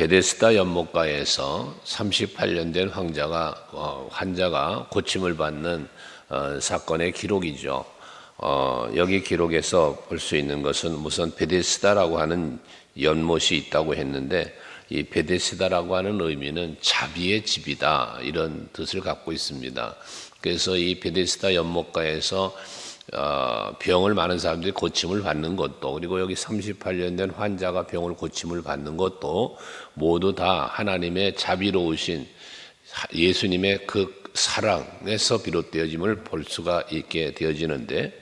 베데스다 연못가에서 38년 된 환자가 고침을 받는 사건의 기록이죠. 여기 기록에서 볼 수 있는 것은 우선 베데스다라고 하는 연못이 있다고 했는데, 이 베데스다라고 하는 의미는 자비의 집이다, 이런 뜻을 갖고 있습니다. 그래서 이 베데스다 연못가에서 병을 많은 사람들이 고침을 받는 것도, 그리고 여기 38년 된 환자가 병을 고침을 받는 것도 모두 다 하나님의 자비로우신 예수님의 그 사랑에서 비롯되어짐을 볼 수가 있게 되어지는데,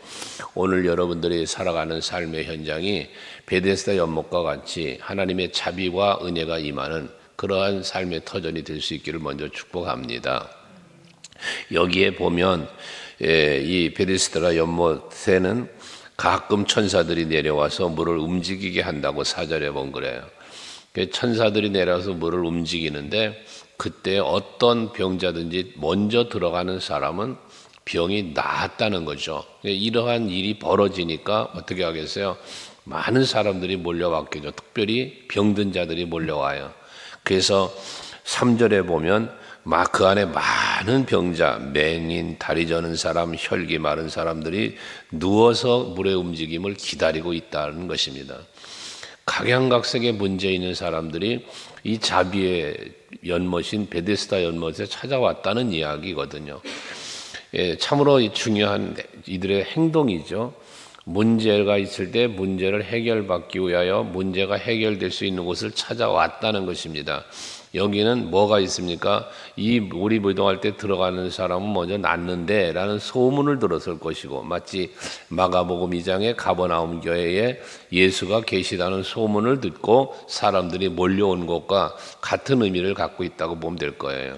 오늘 여러분들이 살아가는 삶의 현장이 베데스다 연못과 같이 하나님의 자비와 은혜가 임하는 그러한 삶의 터전이 될 수 있기를 먼저 축복합니다. 여기에 보면 이 베데스다 연못에는 가끔 천사들이 내려와서 물을 움직이게 한다고 4절에 본 거래요. 천사들이 내려와서 물을 움직이는데, 그때 어떤 병자든지 먼저 들어가는 사람은 병이 나았다는 거죠. 이러한 일이 벌어지니까 어떻게 하겠어요? 많은 사람들이 몰려왔겠죠. 특별히 병든 자들이 몰려와요. 그래서 3절에 보면 그 안에 많은 병자, 맹인, 다리 저는 사람, 혈기 마른 사람들이 누워서 물의 움직임을 기다리고 있다는 것입니다. 각양각색의 문제 있는 사람들이 이 자비의 연못인 베데스다 연못에 찾아왔다는 이야기거든요. 참으로 중요한 이들의 행동이죠. 문제가 있을 때 문제를 해결받기 위하여 문제가 해결될 수 있는 곳을 찾아왔다는 것입니다. 여기는 뭐가 있습니까? 이 우리 무덤할 때 들어가는 사람은 먼저 낫는데 라는 소문을 들었을 것이고, 마치 마가복음 2장의 가버나움 교회에 예수가 계시다는 소문을 듣고 사람들이 몰려온 것과 같은 의미를 갖고 있다고 보면 될 거예요.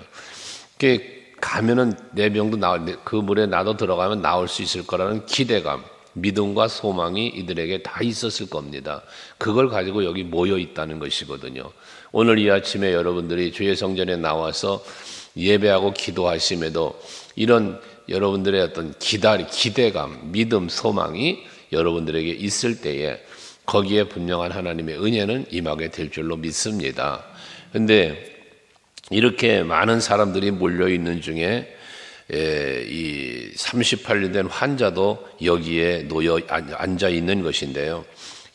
가면은 내 병도 그 물에 나도 들어가면 나올 수 있을 거라는 기대감, 믿음과 소망이 이들에게 다 있었을 겁니다. 그걸 가지고 여기 모여 있다는 것이거든요. 오늘 이 아침에 여러분들이 주의 성전에 나와서 예배하고 기도하심에도 이런 여러분들의 어떤 기대감, 믿음, 소망이 여러분들에게 있을 때에 거기에 분명한 하나님의 은혜는 임하게 될 줄로 믿습니다. 그런데 이렇게 많은 사람들이 몰려 있는 중에 이 38년 된 환자도 여기에 놓여 앉아 있는 것인데요.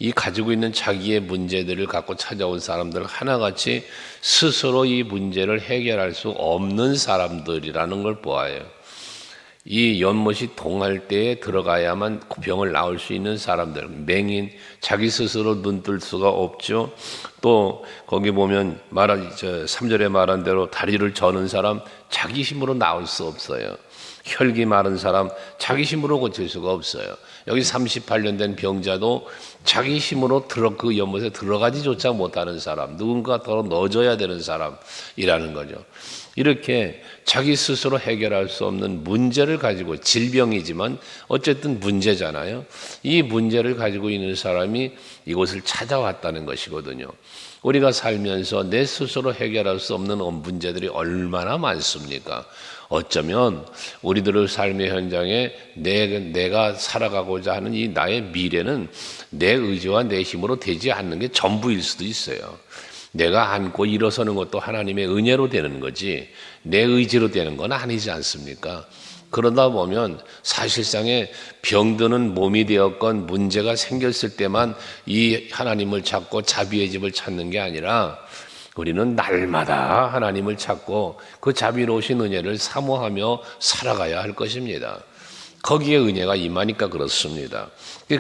이 가지고 있는 자기의 문제들을 갖고 찾아온 사람들 하나같이 스스로 이 문제를 해결할 수 없는 사람들이라는 걸 보아요. 이 연못이 동할 때에 들어가야만 병을 나을 수 있는 사람들, 맹인, 자기 스스로 눈 뜰 수가 없죠. 또 거기 보면 3절에 말한 대로 다리를 저는 사람, 자기 힘으로 나올 수 없어요. 혈기 마른 사람, 자기 힘으로 고칠 수가 없어요. 여기 38년 된 병자도 자기 힘으로 그 연못에 들어가지조차 못하는 사람, 누군가 더 넣어줘야 되는 사람이라는 거죠. 이렇게 자기 스스로 해결할 수 없는 문제를 가지고, 질병이지만 어쨌든 문제잖아요. 이 문제를 가지고 있는 사람이 이곳을 찾아왔다는 것이거든요. 우리가 살면서 내 스스로 해결할 수 없는 문제들이 얼마나 많습니까? 어쩌면 우리들의 삶의 현장에 내가 살아가고자 하는 이 나의 미래는 내 의지와 내 힘으로 되지 않는 게 전부일 수도 있어요. 내가 안고 일어서는 것도 하나님의 은혜로 되는 거지 내 의지로 되는 건 아니지 않습니까? 그러다 보면 사실상의 병드는 몸이 되었건 문제가 생겼을 때만 이 하나님을 찾고 자비의 집을 찾는 게 아니라, 우리는 날마다 하나님을 찾고 그 자비로우신 은혜를 사모하며 살아가야 할 것입니다. 거기에 은혜가 임하니까 그렇습니다.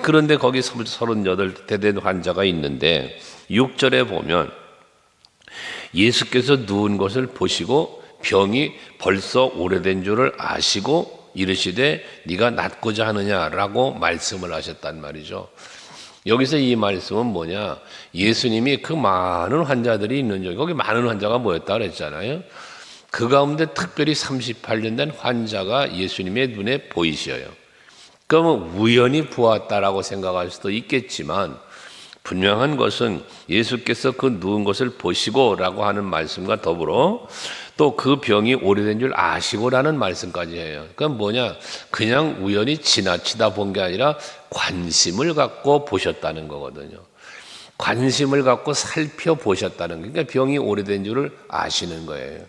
그런데 거기 38대 된 환자가 있는데 6절에 보면 예수께서 누운 것을 보시고 병이 벌써 오래된 줄을 아시고 이르시되 네가 낫고자 하느냐라고 말씀을 하셨단 말이죠. 여기서 이 말씀은 뭐냐? 예수님이 그 많은 환자들이 있는 중에, 거기 많은 환자가 모였다 그랬잖아요. 그 가운데 특별히 38년 된 환자가 예수님의 눈에 보이셔요. 그러면 우연히 보았다라고 생각할 수도 있겠지만, 분명한 것은 예수께서 그 누운 것을 보시고라고 하는 말씀과 더불어 또 그 병이 오래된 줄 아시고라는 말씀까지 해요. 그건 뭐냐? 그냥 우연히 지나치다 본 게 아니라 관심을 갖고 보셨다는 거거든요. 관심을 갖고 살펴보셨다는 거예요. 그러니까 병이 오래된 줄을 아시는 거예요.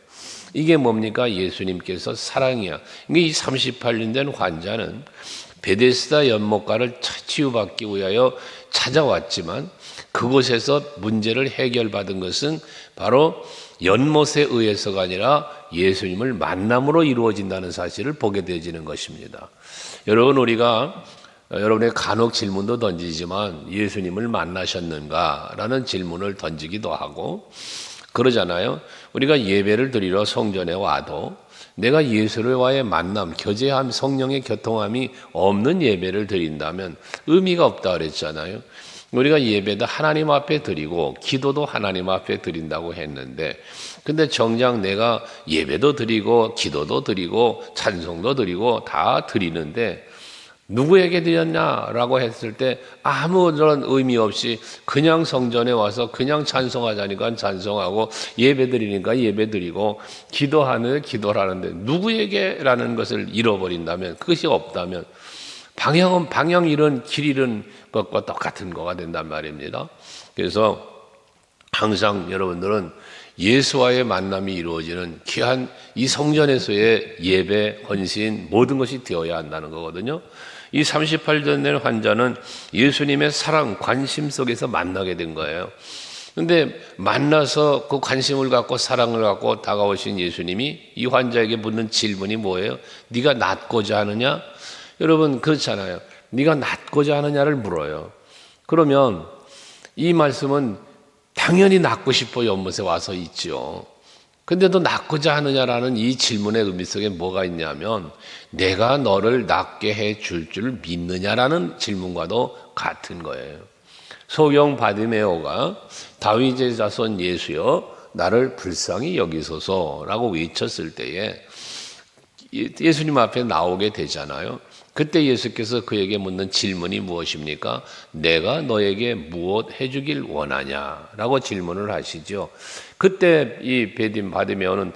이게 뭡니까? 예수님께서 사랑이야. 이 38년 된 환자는 베데스다 연못가를 치유받기 위하여 찾아왔지만 그곳에서 문제를 해결받은 것은 바로 연못에 의해서가 아니라 예수님을 만남으로 이루어진다는 사실을 보게 되어지는 것입니다. 여러분, 우리가 여러분의 간혹 질문도 던지지만 예수님을 만나셨는가? 라는 질문을 던지기도 하고 그러잖아요. 우리가 예배를 드리러 성전에 와도 내가 예수와의 만남, 교제함, 성령의 교통함이 없는 예배를 드린다면 의미가 없다 그랬잖아요. 우리가 예배도 하나님 앞에 드리고 기도도 하나님 앞에 드린다고 했는데 근데 정작 내가 예배도 드리고 기도도 드리고 찬송도 드리고 다 드리는데 누구에게 드렸냐라고 했을 때 아무런 의미 없이 그냥 성전에 와서 그냥 찬송하자니까 찬송하고 예배 드리니까 예배 드리고 기도하는 기도하는데 누구에게라는 것을 잃어버린다면 그것이 없다면 방향 잃은 길 잃은 것과 똑같은 거가 된단 말입니다. 그래서 항상 여러분들은 예수와의 만남이 이루어지는 귀한 이 성전에서의 예배, 헌신 모든 것이 되어야 한다는 거거든요. 이 38년 된 환자는 예수님의 사랑, 관심 속에서 만나게 된 거예요. 근데 만나서 그 관심을 갖고 사랑을 갖고 다가오신 예수님이 이 환자에게 묻는 질문이 뭐예요? 네가 낫고자 하느냐? 여러분 그렇잖아요. 네가 낫고자 하느냐를 물어요. 그러면 이 말씀은 당연히 낫고 싶어 연못에 와서 있죠. 근데도 낫고자 하느냐라는 이 질문의 의미 속에 뭐가 있냐면 내가 너를 낫게 해줄 줄 믿느냐라는 질문과도 같은 거예요. 소경 바디메오가 다윗의 자손 예수여 나를 불쌍히 여기소서라고 외쳤을 때에 예수님 앞에 나오게 되잖아요. 그때 예수께서 그에게 묻는 질문이 무엇입니까? 내가 너에게 무엇 해주길 원하냐라고 질문을 하시죠. 그때 이 바디메오는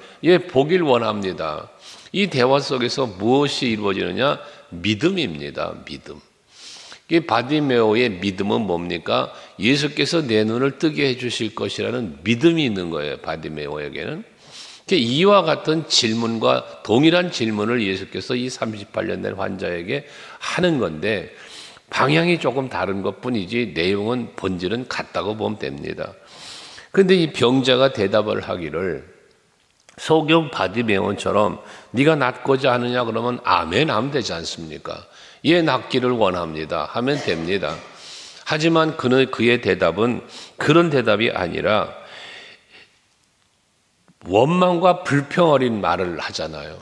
보길 원합니다. 이 대화 속에서 무엇이 이루어지느냐? 믿음입니다. 믿음. 이 바디메오의 믿음은 뭡니까? 예수께서 내 눈을 뜨게 해주실 것이라는 믿음이 있는 거예요. 바디메오에게는. 이와 같은 질문과 동일한 질문을 예수께서 이 38년 된 환자에게 하는 건데 방향이 조금 다른 것뿐이지 내용은 본질은 같다고 보면 됩니다. 그런데 이 병자가 대답을 하기를 소경 바디메온처럼 네가 낫고자 하느냐 그러면 아멘 하면 되지 않습니까? 예, 낫기를 원합니다 하면 됩니다. 하지만 그의 대답은 그런 대답이 아니라 원망과 불평 어린 말을 하잖아요.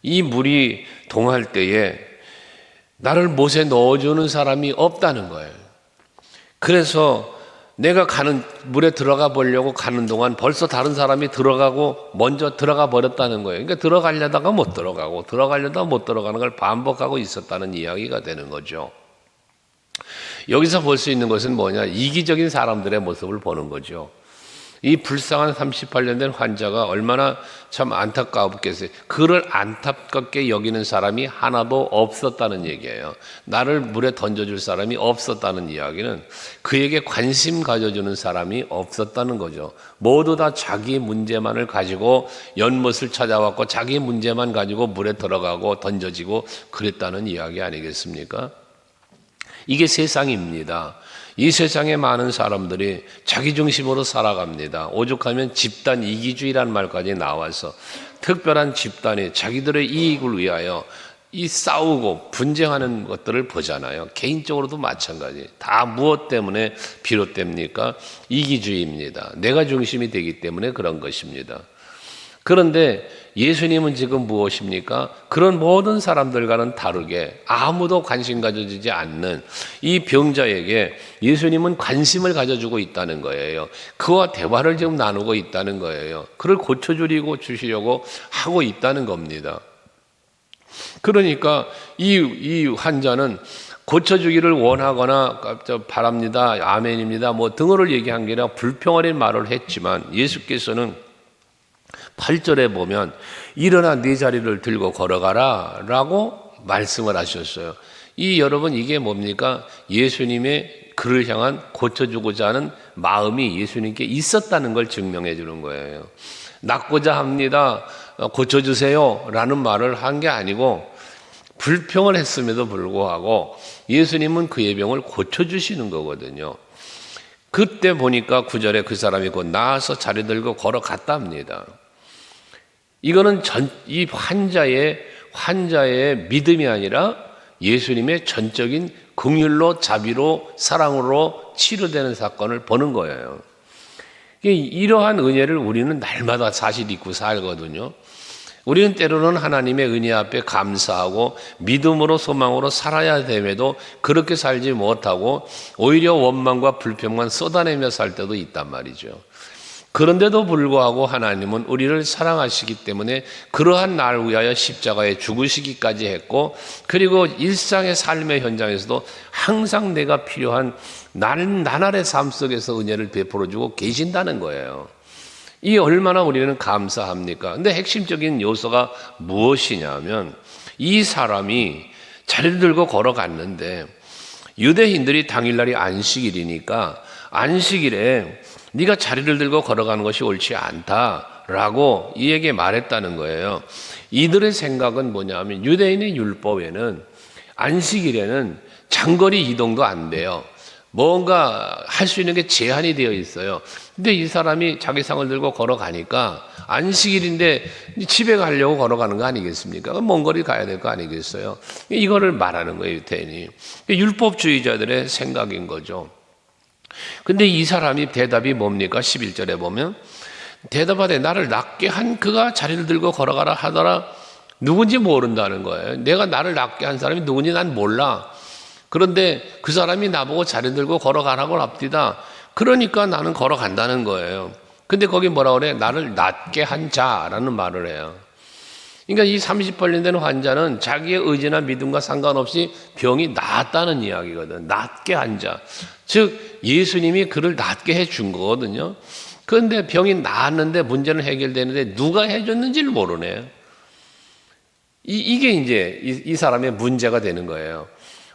이 물이 동할 때에 나를 못에 넣어주는 사람이 없다는 거예요. 그래서 내가 물에 들어가 보려고 가는 동안 벌써 다른 사람이 먼저 들어가 버렸다는 거예요. 그러니까 들어가려다가 못 들어가고 들어가려다가 못 들어가는 걸 반복하고 있었다는 이야기가 되는 거죠. 여기서 볼 수 있는 것은 뭐냐? 이기적인 사람들의 모습을 보는 거죠. 이 불쌍한 38년 된 환자가 얼마나 참 안타깝겠어요. 그를 안타깝게 여기는 사람이 하나도 없었다는 얘기예요. 나를 물에 던져줄 사람이 없었다는 이야기는 그에게 관심 가져주는 사람이 없었다는 거죠. 모두 다 자기 문제만을 가지고 연못을 찾아왔고 자기 문제만 가지고 물에 들어가고 던져지고 그랬다는 이야기 아니겠습니까? 이게 세상입니다. 이 세상에 많은 사람들이 자기 중심으로 살아갑니다. 오죽하면 집단 이기주의라는 말까지 나와서 특별한 집단이 자기들의 이익을 위하여 이 싸우고 분쟁하는 것들을 보잖아요. 개인적으로도 마찬가지. 다 무엇 때문에 비롯됩니까? 이기주의입니다. 내가 중심이 되기 때문에 그런 것입니다. 그런데 예수님은 지금 무엇입니까? 그런 모든 사람들과는 다르게 아무도 관심 가져주지 않는 이 병자에게 예수님은 관심을 가져주고 있다는 거예요. 그와 대화를 지금 나누고 있다는 거예요. 그를 고쳐주시려고 하고 있다는 겁니다. 그러니까 이 환자는 고쳐주기를 원하거나 바랍니다, 아멘입니다 뭐 등어를 얘기한 게 아니라 불평어린 말을 했지만 예수께서는 8절에 보면 일어나 네 자리를 들고 걸어가라 라고 말씀을 하셨어요. 여러분 이게 뭡니까? 예수님의 그를 향한 고쳐주고자 하는 마음이 예수님께 있었다는 걸 증명해 주는 거예요. 낫고자 합니다. 고쳐주세요. 라는 말을 한 게 아니고 불평을 했음에도 불구하고 예수님은 그의 병을 고쳐주시는 거거든요. 그때 보니까 9절에 그 사람이 곧 나아서 자리 들고 걸어갔답니다. 이거는 이 환자의 믿음이 아니라 예수님의 전적인 긍휼로 자비로 사랑으로 치료되는 사건을 보는 거예요. 이러한 은혜를 우리는 날마다 사실 잊고 살거든요. 우리는 때로는 하나님의 은혜 앞에 감사하고 믿음으로 소망으로 살아야 됨에도 그렇게 살지 못하고 오히려 원망과 불평만 쏟아내며 살 때도 있단 말이죠. 그런데도 불구하고 하나님은 우리를 사랑하시기 때문에 그러한 날 위하여 십자가에 죽으시기까지 했고, 그리고 일상의 삶의 현장에서도 항상 내가 필요한 나날의 삶 속에서 은혜를 베풀어주고 계신다는 거예요. 이 얼마나 우리는 감사합니까? 근데 핵심적인 요소가 무엇이냐면, 이 사람이 자리를 들고 걸어갔는데 유대인들이 당일날이 안식일이니까 안식일에 네가 자리를 들고 걸어가는 것이 옳지 않다라고 이에게 말했다는 거예요. 이들의 생각은 뭐냐면 유대인의 율법에는 안식일에는 장거리 이동도 안 돼요. 뭔가 할 수 있는 게 제한이 되어 있어요. 근데 이 사람이 자기 상을 들고 걸어가니까 안식일인데 집에 가려고 걸어가는 거 아니겠습니까? 먼 거리 가야 될 거 아니겠어요? 이거를 말하는 거예요, 유대인이. 율법주의자들의 생각인 거죠. 근데 이 사람이 대답이 뭡니까? 11절에 보면 대답하되 나를 낫게 한 그가 자리를 들고 걸어가라 하더라. 누군지 모른다는 거예요. 내가 나를 낫게 한 사람이 누군지 난 몰라. 그런데 그 사람이 나보고 자리 들고 걸어가라고 합디다. 그러니까 나는 걸어간다는 거예요. 근데 거기 뭐라 그래? 나를 낫게 한 자라는 말을 해요. 그러니까 이 30벌림 된 환자는 자기의 의지나 믿음과 상관없이 병이 나았다는 이야기거든. 낫게 한 자. 즉 예수님이 그를 낫게 해준 거거든요. 그런데 병이 나았는데 문제는 해결되는데 누가 해줬는지를 모르네요. 이게 이제 이 사람의 문제가 되는 거예요.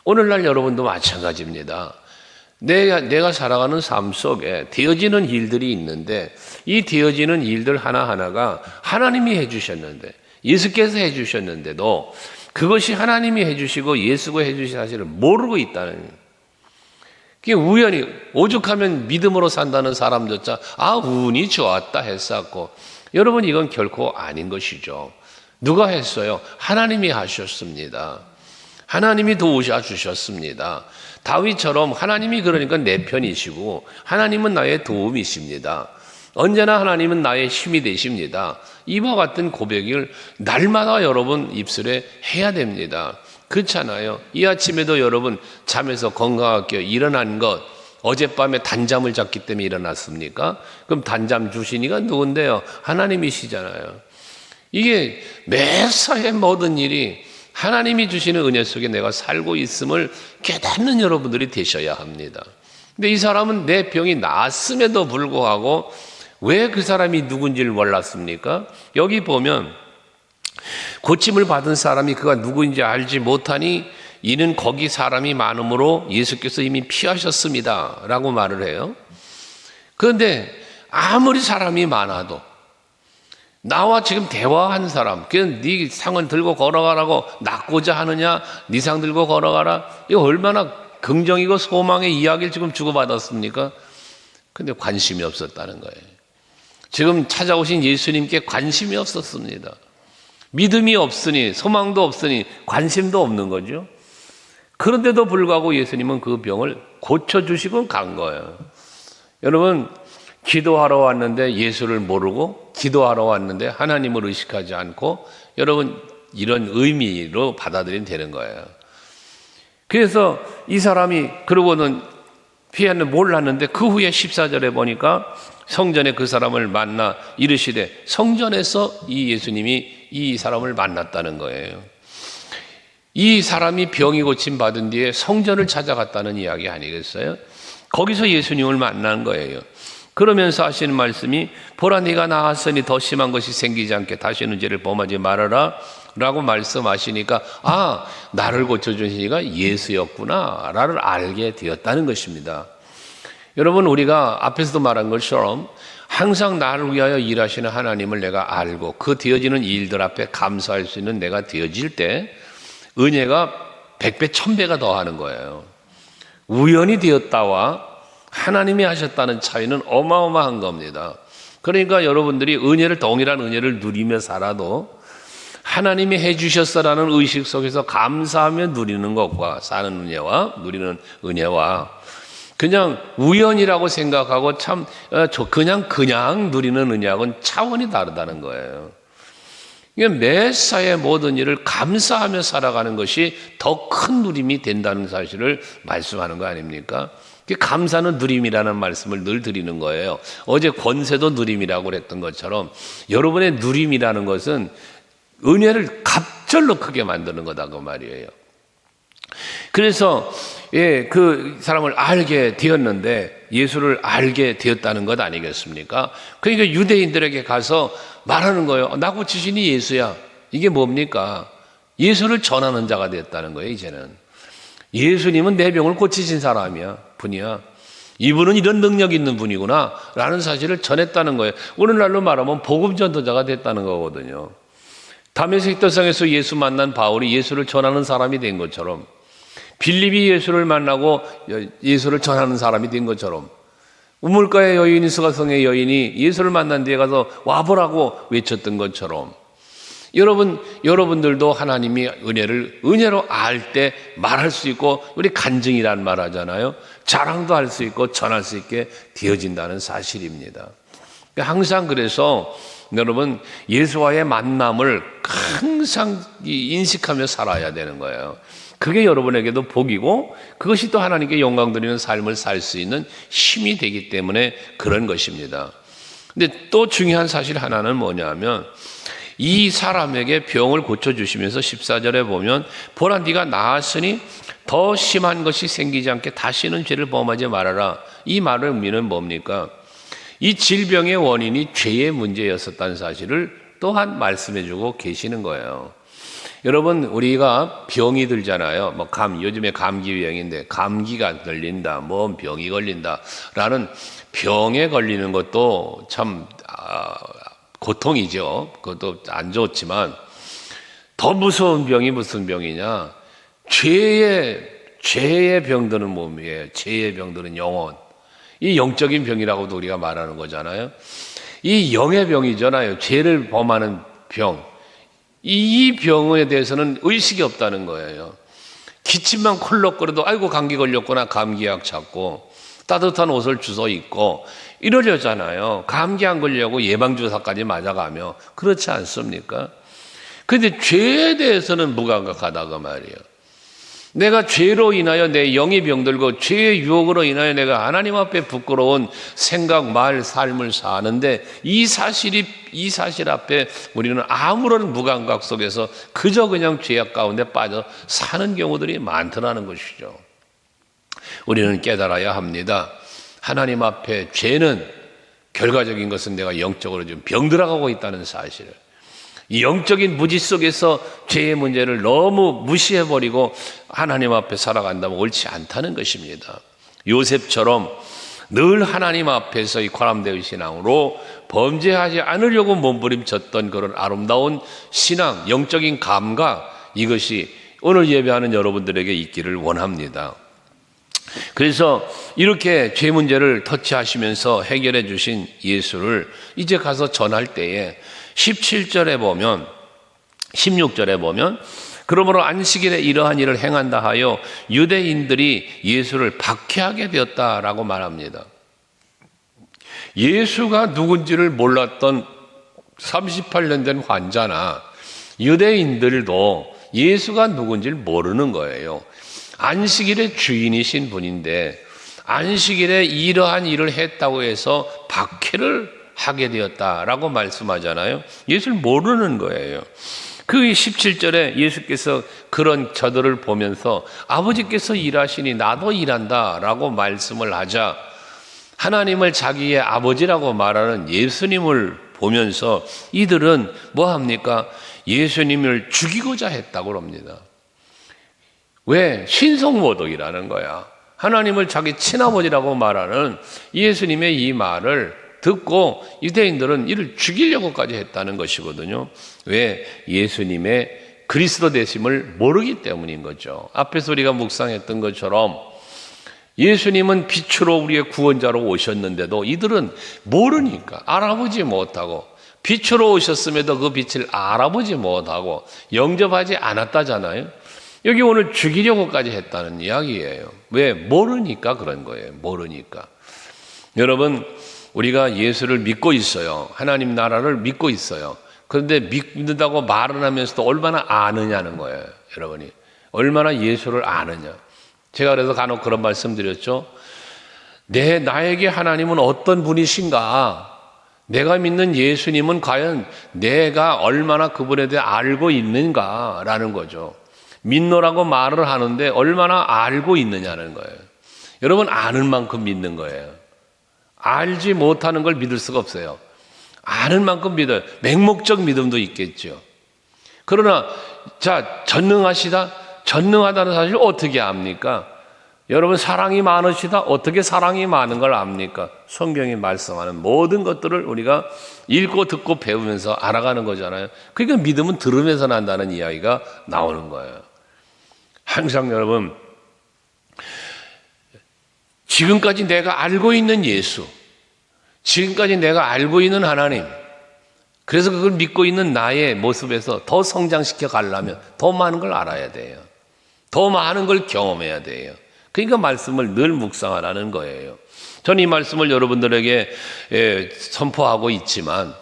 오늘날 여러분도 마찬가지입니다. 내가 살아가는 삶 속에 되어지는 일들이 있는데 이 되어지는 일들 하나하나가 하나님이 해주셨는데 예수께서 해주셨는데도 그것이 하나님이 해주시고 예수가 해주신 사실을 모르고 있다는 거예요. 그게 우연히 오죽하면 믿음으로 산다는 사람조차 운이 좋았다 했었고, 여러분 이건 결코 아닌 것이죠. 누가 했어요? 하나님이 하셨습니다. 하나님이 도우셔 주셨습니다. 다윗처럼 하나님이 그러니까 내 편이시고 하나님은 나의 도움이십니다. 언제나 하나님은 나의 힘이 되십니다. 이와 같은 고백을 날마다 여러분 입술에 해야 됩니다. 그렇잖아요. 이 아침에도 여러분 잠에서 건강하게 일어난 것, 어젯밤에 단잠을 잤기 때문에 일어났습니까? 그럼 단잠 주시니가 누군데요? 하나님이시잖아요. 이게 매사의 모든 일이 하나님이 주시는 은혜 속에 내가 살고 있음을 깨닫는 여러분들이 되셔야 합니다. 근데 이 사람은 내 병이 나았음에도 불구하고 왜 그 사람이 누군지를 몰랐습니까? 여기 보면 고침을 받은 사람이 그가 누구인지 알지 못하니 이는 거기 사람이 많음으로 예수께서 이미 피하셨습니다 라고 말을 해요. 그런데 아무리 사람이 많아도 나와 지금 대화한 사람, 그냥 네 상을 들고 걸어가라고 낫고자 하느냐, 네 상 들고 걸어가라, 이거 얼마나 긍정이고 소망의 이야기를 지금 주고받았습니까? 근데 관심이 없었다는 거예요. 지금 찾아오신 예수님께 관심이 없었습니다. 믿음이 없으니, 소망도 없으니 관심도 없는 거죠. 그런데도 불구하고 예수님은 그 병을 고쳐주시고 간 거예요. 여러분, 기도하러 왔는데 예수를 모르고, 기도하러 왔는데 하나님을 의식하지 않고, 여러분 이런 의미로 받아들이면 되는 거예요. 그래서 이 사람이 그러고는 피하는 몰랐는데 그 후에 14절에 보니까 성전에 그 사람을 만나 이르시되, 성전에서 이 예수님이 이 사람을 만났다는 거예요. 이 사람이 병이 고침 받은 뒤에 성전을 찾아갔다는 이야기 아니겠어요? 거기서 예수님을 만난 거예요. 그러면서 하시는 말씀이 보라 네가 나았으니 더 심한 것이 생기지 않게 다시는 죄를 범하지 말아라. 라고 말씀하시니까 나를 고쳐주시니까 예수였구나 라를 알게 되었다는 것입니다. 여러분, 우리가 앞에서도 말한 것처럼 항상 나를 위하여 일하시는 하나님을 내가 알고 그 되어지는 일들 앞에 감사할 수 있는 내가 되어질 때 은혜가 100배, 1000배가 더하는 거예요. 우연히 되었다와 하나님이 하셨다는 차이는 어마어마한 겁니다. 그러니까 여러분들이 동일한 은혜를 누리며 살아도 하나님이 해주셨어라는 의식 속에서 감사하며 누리는 것과 사는 은혜와 누리는 은혜와 그냥 우연이라고 생각하고 그냥 누리는 은혜하고는 차원이 다르다는 거예요. 매사의 모든 일을 감사하며 살아가는 것이 더 큰 누림이 된다는 사실을 말씀하는 거 아닙니까? 감사는 누림이라는 말씀을 늘 드리는 거예요. 어제 권세도 누림이라고 그랬던 것처럼 여러분의 누림이라는 것은 은혜를 갑절로 크게 만드는 거다 그 말이에요. 그래서 그 사람을 알게 되었는데 예수를 알게 되었다는 것 아니겠습니까? 그러니까 유대인들에게 가서 말하는 거예요. 나 고치시니 예수야. 이게 뭡니까? 예수를 전하는 자가 됐다는 거예요. 이제는 예수님은 내 병을 고치신 분이야. 이분은 이런 능력이 있는 분이구나 라는 사실을 전했다는 거예요. 오늘날로 말하면 복음 전도자가 됐다는 거거든요. 다메섹 도상에서 예수 만난 바울이 예수를 전하는 사람이 된 것처럼, 빌립이 예수를 만나고 예수를 전하는 사람이 된 것처럼, 우물가의 여인이 수가성의 여인이 예수를 만난 뒤에 가서 와보라고 외쳤던 것처럼, 여러분들도 하나님이 은혜로 알 때 말할 수 있고, 우리 간증이란 말 하잖아요. 자랑도 할 수 있고 전할 수 있게 되어진다는 사실입니다. 항상 그래서 여러분, 예수와의 만남을 항상 인식하며 살아야 되는 거예요. 그게 여러분에게도 복이고 그것이 또 하나님께 영광 드리는 삶을 살 수 있는 힘이 되기 때문에 그런 것입니다. 근데 또 중요한 사실 하나는 뭐냐면, 이 사람에게 병을 고쳐주시면서 14절에 보면 보라 네가 나았으니 더 심한 것이 생기지 않게 다시는 죄를 범하지 말아라. 이 말의 의미는 뭡니까? 이 질병의 원인이 죄의 문제였었다는 사실을 또한 말씀해 주고 계시는 거예요. 여러분, 우리가 병이 들잖아요. 요즘에 감기 유행인데 감기가 걸린다, 병이 걸린다 라는 병에 걸리는 것도 참 고통이죠. 그것도 안 좋지만 더 무서운 병이 무슨 병이냐? 죄의 병드는 몸이에요. 죄의 병드는 영혼. 이 영적인 병이라고도 우리가 말하는 거잖아요. 이 영의 병이잖아요. 죄를 범하는 병. 이 병에 대해서는 의식이 없다는 거예요. 기침만 콜록거려도 아이고 감기 걸렸구나, 감기약 찾고 따뜻한 옷을 주워 입고 이러려잖아요. 감기 안 걸려고 예방주사까지 맞아가며. 그렇지 않습니까? 그런데 죄에 대해서는 무감각하다고 말이에요. 내가 죄로 인하여 내 영이 병들고 죄의 유혹으로 인하여 내가 하나님 앞에 부끄러운 생각, 말, 삶을 사는데 이 사실 앞에 우리는 아무런 무감각 속에서 그저 그냥 죄악 가운데 빠져 사는 경우들이 많더라는 것이죠. 우리는 깨달아야 합니다. 하나님 앞에 죄는 결과적인 것은 내가 영적으로 지금 병들어가고 있다는 사실을, 이 영적인 무지 속에서 죄의 문제를 너무 무시해버리고 하나님 앞에 살아간다면 옳지 않다는 것입니다. 요셉처럼 늘 하나님 앞에서 이 관함되의 신앙으로 범죄하지 않으려고 몸부림쳤던 그런 아름다운 신앙, 영적인 감각, 이것이 오늘 예배하는 여러분들에게 있기를 원합니다. 그래서 이렇게 죄 문제를 터치하시면서 해결해 주신 예수를 이제 가서 전할 때에 16절에 보면 그러므로 안식일에 이러한 일을 행한다 하여 유대인들이 예수를 박해하게 되었다라고 말합니다. 예수가 누군지를 몰랐던 38년 된 환자나 유대인들도 예수가 누군지를 모르는 거예요. 안식일의 주인이신 분인데 안식일에 이러한 일을 했다고 해서 박해를 하게 되었다라고 말씀하잖아요. 예수를 모르는 거예요. 그 17절에 예수께서 그런 저들을 보면서 아버지께서 일하시니 나도 일한다라고 말씀을 하자, 하나님을 자기의 아버지라고 말하는 예수님을 보면서 이들은 뭐 합니까? 예수님을 죽이고자 했다고 합니다. 왜? 신성모독이라는 거야. 하나님을 자기 친아버지라고 말하는 예수님의 이 말을 듣고 유대인들은 이를 죽이려고까지 했다는 것이거든요. 왜? 예수님의 그리스도 되심을 모르기 때문인 거죠. 앞에서 우리가 묵상했던 것처럼 예수님은 빛으로 우리의 구원자로 오셨는데도 이들은 모르니까 알아보지 못하고, 빛으로 오셨음에도 그 빛을 알아보지 못하고 영접하지 않았다잖아요. 여기 오늘 죽이려고까지 했다는 이야기예요. 왜? 모르니까 그런 거예요. 모르니까. 여러분, 우리가 예수를 믿고 있어요. 하나님 나라를 믿고 있어요. 그런데 믿는다고 말은 하면서도 얼마나 아느냐는 거예요. 여러분이 얼마나 예수를 아느냐. 제가 그래서 간혹 그런 말씀 드렸죠. 나에게 하나님은 어떤 분이신가? 내가 믿는 예수님은 과연 내가 얼마나 그분에 대해 알고 있는가라는 거죠. 믿노라고 말을 하는데 얼마나 알고 있느냐는 거예요. 여러분, 아는 만큼 믿는 거예요. 알지 못하는 걸 믿을 수가 없어요. 아는 만큼 믿어요. 맹목적 믿음도 있겠죠. 그러나 전능하다는 사실을 어떻게 압니까? 여러분, 사랑이 많으시다. 어떻게 사랑이 많은 걸 압니까? 성경이 말씀하는 모든 것들을 우리가 읽고 듣고 배우면서 알아가는 거잖아요. 그러니까 믿음은 들으면서 난다는 이야기가 나오는 거예요. 항상 여러분, 지금까지 내가 알고 있는 예수, 지금까지 내가 알고 있는 하나님, 그래서 그걸 믿고 있는 나의 모습에서 더 성장시켜 가려면 더 많은 걸 알아야 돼요. 더 많은 걸 경험해야 돼요. 그러니까 말씀을 늘 묵상하라는 거예요. 저는 이 말씀을 여러분들에게 선포하고 있지만,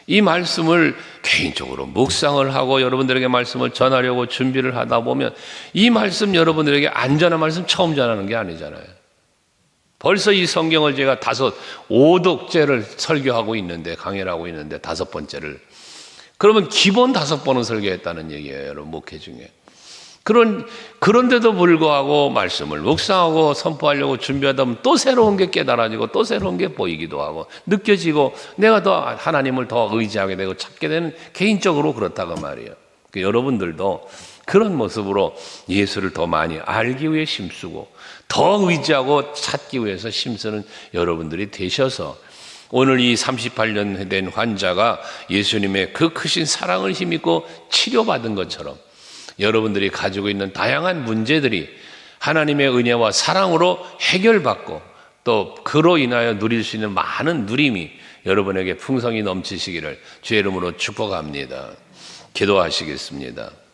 이 말씀을 개인적으로 묵상을 하고 여러분들에게 말씀을 전하려고 준비를 하다 보면 이 말씀 여러분들에게 안전한 말씀 처음 전하는 게 아니잖아요. 벌써 이 성경을 제가 5독째를 설교하고 있는데, 강의를 하고 있는데 5번째를. 그러면 기본 5번은 설교했다는 얘기예요, 여러분, 목회 중에. 그런데도 불구하고 말씀을 묵상하고 선포하려고 준비하다 보면 또 새로운 게 깨달아지고 또 새로운 게 보이기도 하고 느껴지고 내가 더 하나님을 더 의지하게 되고 찾게 되는, 개인적으로 그렇다고 말이에요. 여러분들도 그런 모습으로 예수를 더 많이 알기 위해 힘쓰고 더 의지하고 찾기 위해서 힘쓰는 여러분들이 되셔서 오늘 이 38년 된 환자가 예수님의 그 크신 사랑을 힘입고 치료받은 것처럼 여러분들이 가지고 있는 다양한 문제들이 하나님의 은혜와 사랑으로 해결받고 또 그로 인하여 누릴 수 있는 많은 누림이 여러분에게 풍성히 넘치시기를 주의 이름으로 축복합니다. 기도하시겠습니다.